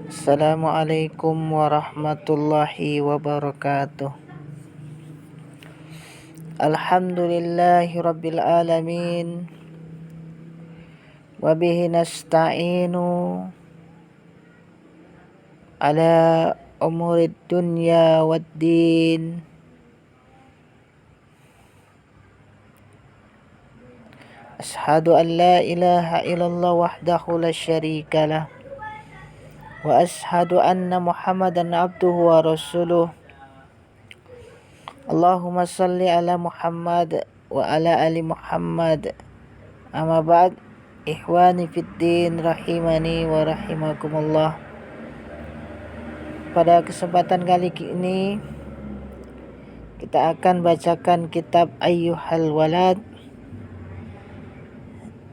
Assalamualaikum warahmatullahi wabarakatuh. Alhamdulillahi rabbil alamin. Wabihi nasta'inu ala umurid dunya waddin. Ashhadu an la ilaha illallah wahdahu la syarika lah. Wa ashhadu anna Muhammadan abduhu wa rasuluh. Allahumma salli ala Muhammad wa ala ali Muhammad. Amma ba'd, ikhwani fid din rahimani wa rahimakumullah. Pada kesempatan kali ini kita akan bacakan kitab Ayyuhal Walad,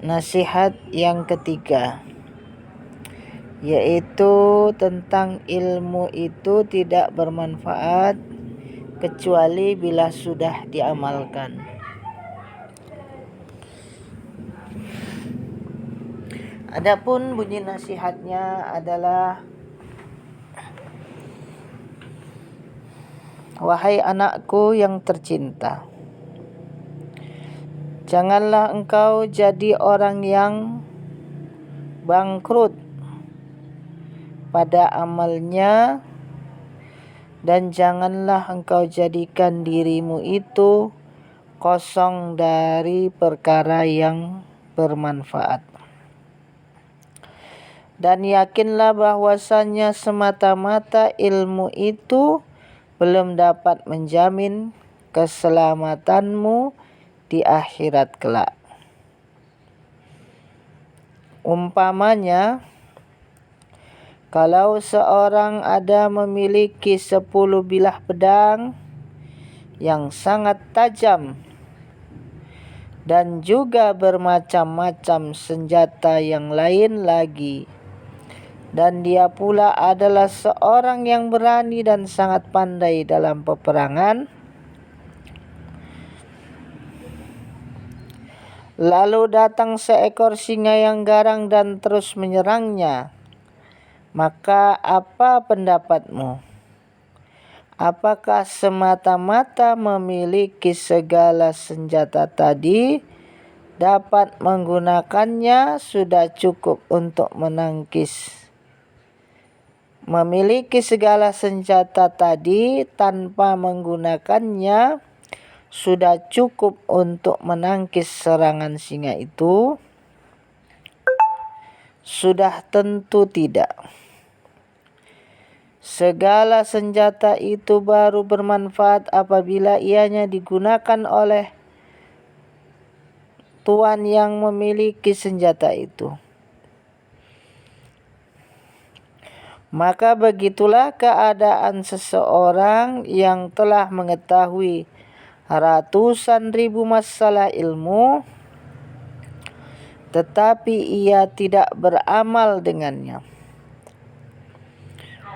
nasihat yang ketiga, yaitu tentang ilmu itu tidak bermanfaat kecuali bila sudah diamalkan. Adapun bunyi nasihatnya adalah: wahai anakku yang tercinta, janganlah engkau jadi orang yang bangkrut pada amalnya, dan janganlah engkau jadikan dirimu itu kosong dari perkara yang bermanfaat. Dan yakinlah bahwasannya semata-mata ilmu itu belum dapat menjamin keselamatanmu di akhirat kelak. Umpamanya, kalau seorang ada memiliki 10 bilah pedang yang sangat tajam dan juga bermacam-macam senjata yang lain lagi, dan dia pula adalah seorang yang berani dan sangat pandai dalam peperangan, lalu datang seekor singa yang garang dan terus menyerangnya, maka apa pendapatmu? Apakah semata-mata memiliki segala senjata tadi dapat menggunakannya sudah cukup untuk menangkis? Memiliki segala senjata tadi tanpa menggunakannya sudah cukup untuk menangkis serangan singa itu? Sudah tentu tidak. Segala senjata itu baru bermanfaat apabila ianya digunakan oleh tuan yang memiliki senjata itu. Maka begitulah keadaan seseorang yang telah mengetahui ratusan ribu masalah ilmu, tetapi ia tidak beramal dengannya.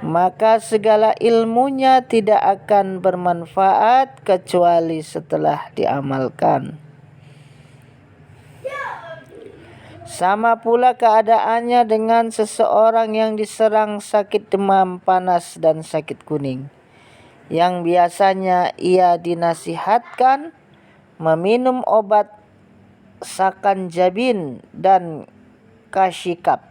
Maka segala ilmunya tidak akan bermanfaat kecuali setelah diamalkan. Sama pula keadaannya dengan seseorang yang diserang sakit demam, panas, dan sakit kuning, yang biasanya ia dinasihatkan meminum obat sakanjabin dan kasyikap,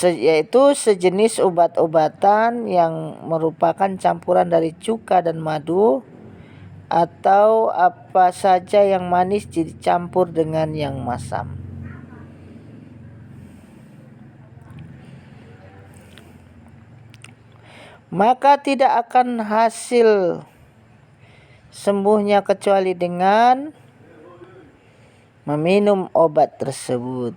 yaitu sejenis obat-obatan yang merupakan campuran dari cuka dan madu, atau apa saja yang manis dicampur dengan yang masam. Maka tidak akan hasil sembuhnya kecuali dengan meminum obat tersebut.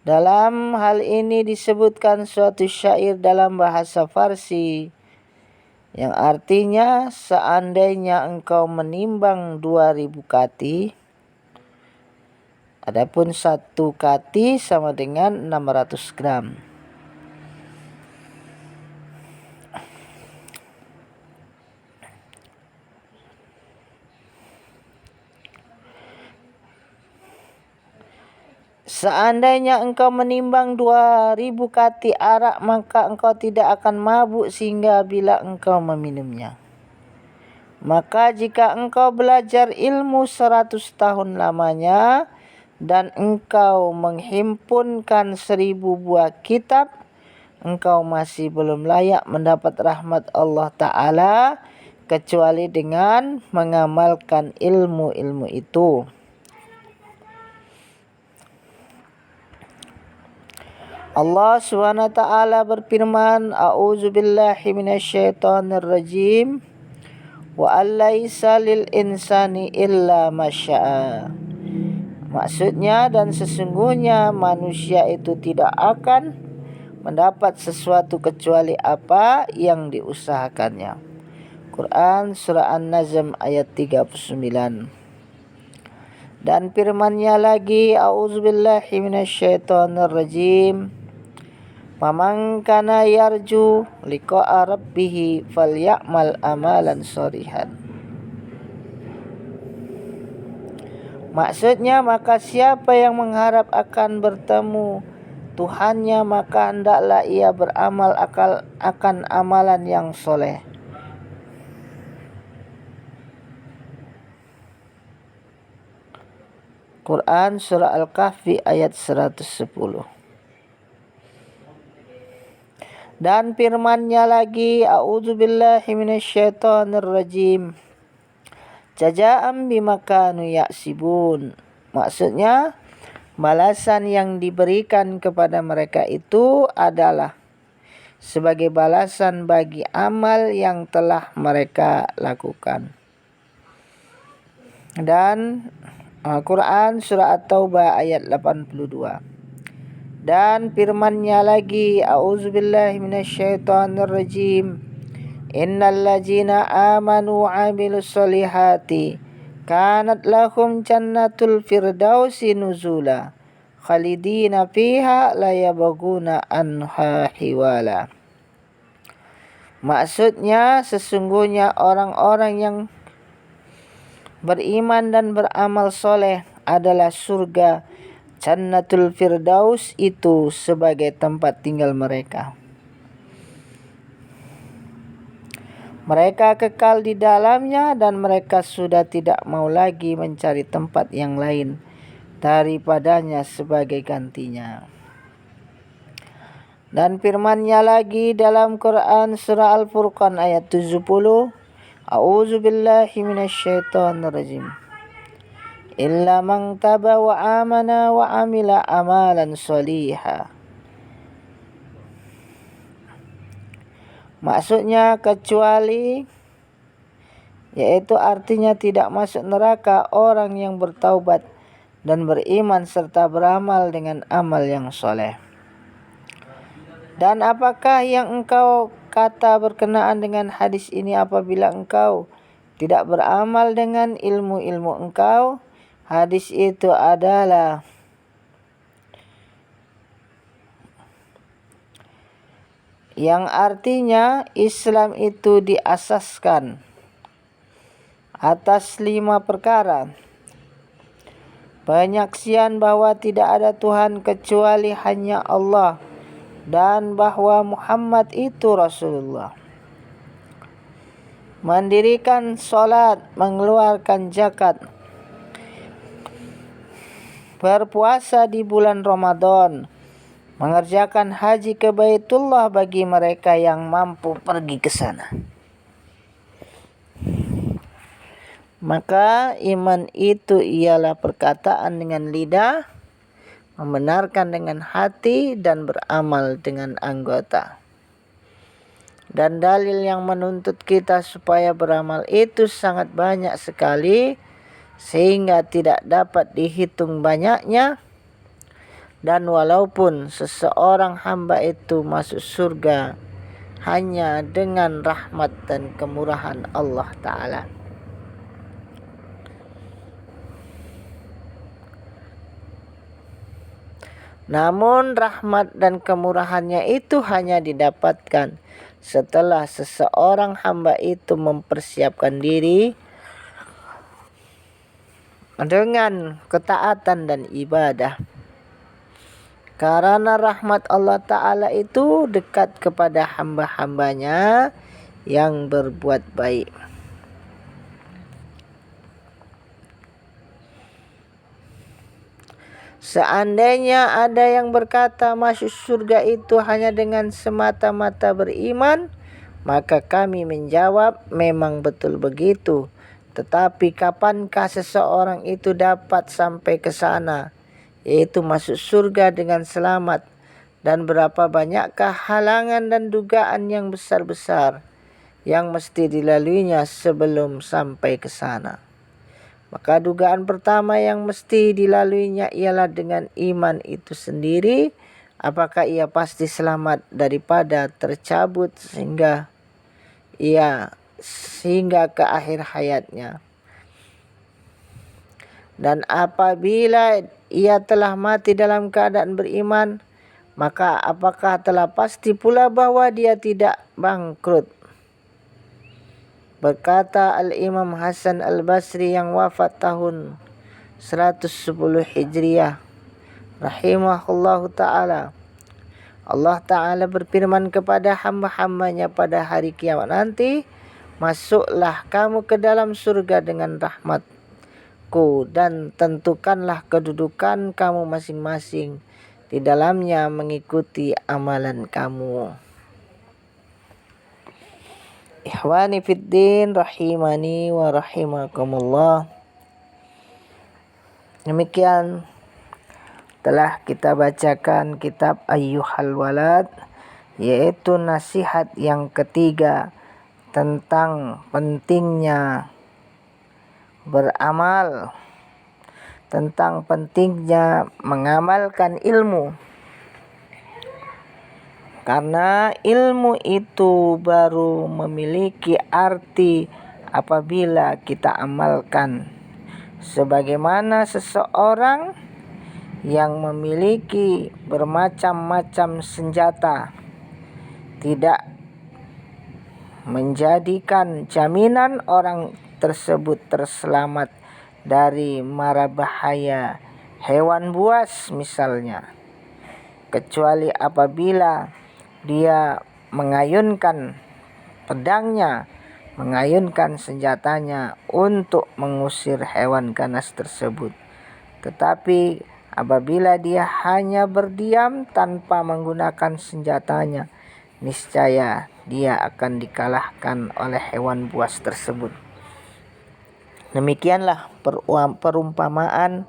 Dalam hal ini disebutkan suatu syair dalam bahasa Farsi yang artinya, seandainya engkau menimbang 2000 kati, adapun 1 kati sama dengan 600 gram. Seandainya engkau menimbang 2.000 kati arak, maka engkau tidak akan mabuk sehingga bila engkau meminumnya. Maka jika engkau belajar ilmu 100 tahun lamanya dan engkau menghimpunkan 1.000 buah kitab, engkau masih belum layak mendapat rahmat Allah Ta'ala kecuali dengan mengamalkan ilmu-ilmu itu. Allah SWT berfirman, A'udzubillahi minasyaitonirrajim. Wa alaisa lil insani illa masya'a. Maksudnya, dan sesungguhnya manusia itu tidak akan mendapat sesuatu kecuali apa yang diusahakannya. Quran surah An-Najm ayat 39. Dan firman-Nya lagi, A'udzubillahi minasyaitonirrajim. Faman kana yarju liqa'a rabbih falyamal amalan sholihan. Maksudnya, maka siapa yang mengharap akan bertemu Tuhannya, maka hendaklah ia beramal akan amalan yang soleh. Quran surah Al-Kahfi ayat 110. Dan firman-Nya lagi, A'udzubillahi minasyaitonirrajim. Jazaa'an bima kanu yaksibun. Maksudnya, balasan yang diberikan kepada mereka itu adalah sebagai balasan bagi amal yang telah mereka lakukan. Dan Quran surah At-Taubah ayat 82. Dan firman-Nya lagi, A'udzubillahi minasyaitonirrajim. Innal ladzina amanu wa 'amilus solihati kanat lahum jannatul firdausi nuzula khalidina fiha la yabghuna anha hiwala. Maksudnya, sesungguhnya orang-orang yang beriman dan beramal soleh adalah surga Jannatul Firdaus itu sebagai tempat tinggal mereka. Mereka kekal di dalamnya dan mereka sudah tidak mau lagi mencari tempat yang lain daripadanya sebagai gantinya. Dan firman-Nya lagi dalam Quran surah Al-Furqan ayat 70. A'udzubillahi minasyaitonirrajim. Illa man taba wa amana wa amila amalan sholiha. Maksudnya, kecuali, yaitu artinya tidak masuk neraka orang yang bertaubat dan beriman serta beramal dengan amal yang soleh. Dan apakah yang engkau kata berkenaan dengan hadis ini apabila engkau tidak beramal dengan ilmu-ilmu engkau? Hadis itu adalah yang artinya Islam itu diasaskan atas 5 perkara. Penyaksian bahwa tidak ada Tuhan kecuali hanya Allah dan bahwa Muhammad itu Rasulullah. Mendirikan sholat, mengeluarkan zakat, berpuasa di bulan Ramadan, mengerjakan haji ke Baitullah bagi mereka yang mampu pergi ke sana. Maka iman itu ialah perkataan dengan lidah, membenarkan dengan hati, dan beramal dengan anggota. Dan dalil yang menuntut kita supaya beramal itu sangat banyak sekali, sehingga tidak dapat dihitung banyaknya. Dan walaupun seseorang hamba itu masuk surga hanya dengan rahmat dan kemurahan Allah Ta'ala. Namun rahmat dan kemurahannya itu hanya didapatkan setelah seseorang hamba itu mempersiapkan diri dengan ketaatan dan ibadah. Karena rahmat Allah Ta'ala itu dekat kepada hamba-hambanya yang berbuat baik. Seandainya ada yang berkata masuk surga itu hanya dengan semata-mata beriman, maka kami menjawab memang betul begitu. Tetapi kapankah seseorang itu dapat sampai ke sana, yaitu masuk surga dengan selamat, dan berapa banyakkah halangan dan dugaan yang besar-besar yang mesti dilaluinya sebelum sampai ke sana. Maka dugaan pertama yang mesti dilaluinya ialah dengan iman itu sendiri, apakah ia pasti selamat daripada tercabut sehingga ke akhir hayatnya. Dan apabila ia telah mati dalam keadaan beriman, maka apakah telah pasti pula bahwa dia tidak bangkrut. Berkata Al-Imam Hasan Al-Basri yang wafat tahun 110 Hijriah rahimahullahu ta'ala, Allah Ta'ala berfirman kepada hamba-hambanya pada hari kiamat nanti, masuklah kamu ke dalam surga dengan rahmatku, dan tentukanlah kedudukan kamu masing-masing di dalamnya mengikuti amalan kamu. Ikhwani fiddin rahimani wa rahimakumullah. Demikian telah kita bacakan kitab Ayyuhal Walad, yaitu nasihat yang ketiga tentang pentingnya beramal, tentang pentingnya mengamalkan ilmu. Karena ilmu itu baru memiliki arti apabila kita amalkan. Sebagaimana seseorang yang memiliki bermacam-macam senjata tidak menjadikan jaminan orang tersebut terselamat dari mara bahaya hewan buas misalnya, kecuali apabila dia mengayunkan pedangnya, mengayunkan senjatanya untuk mengusir hewan ganas tersebut. Tetapi apabila dia hanya berdiam tanpa menggunakan senjatanya, niscaya dia akan dikalahkan oleh hewan buas tersebut. Demikianlah perumpamaan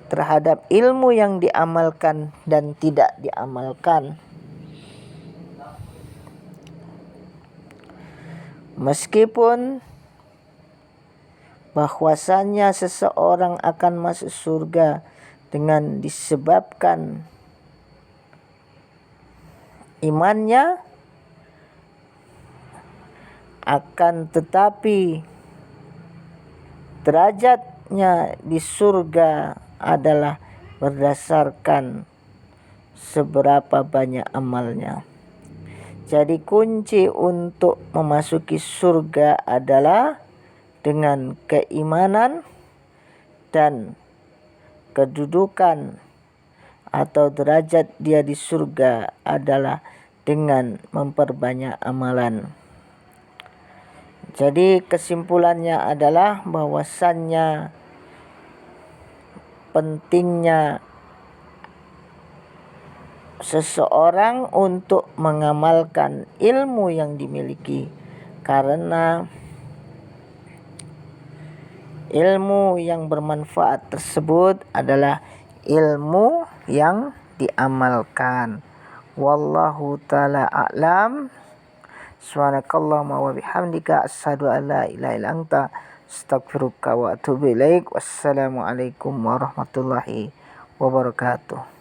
terhadap ilmu yang diamalkan dan tidak diamalkan. Meskipun bahwasannya seseorang akan masuk surga dengan disebabkan imannya, akan tetapi derajatnya di surga adalah berdasarkan seberapa banyak amalnya. Jadi kunci untuk memasuki surga adalah dengan keimanan, dan kedudukan atau derajat dia di surga adalah dengan memperbanyak amalan. Jadi kesimpulannya adalah bahwasannya pentingnya seseorang untuk mengamalkan ilmu yang dimiliki, karena ilmu yang bermanfaat tersebut adalah ilmu yang diamalkan. Wallahu ta'ala a'lam. Subhanakallahumma wa bihamdika asyhadu an la ilaha illa anta astaghfiruka wa atubu ilaik. Wassalamualaikum warahmatullahi wabarakatuh.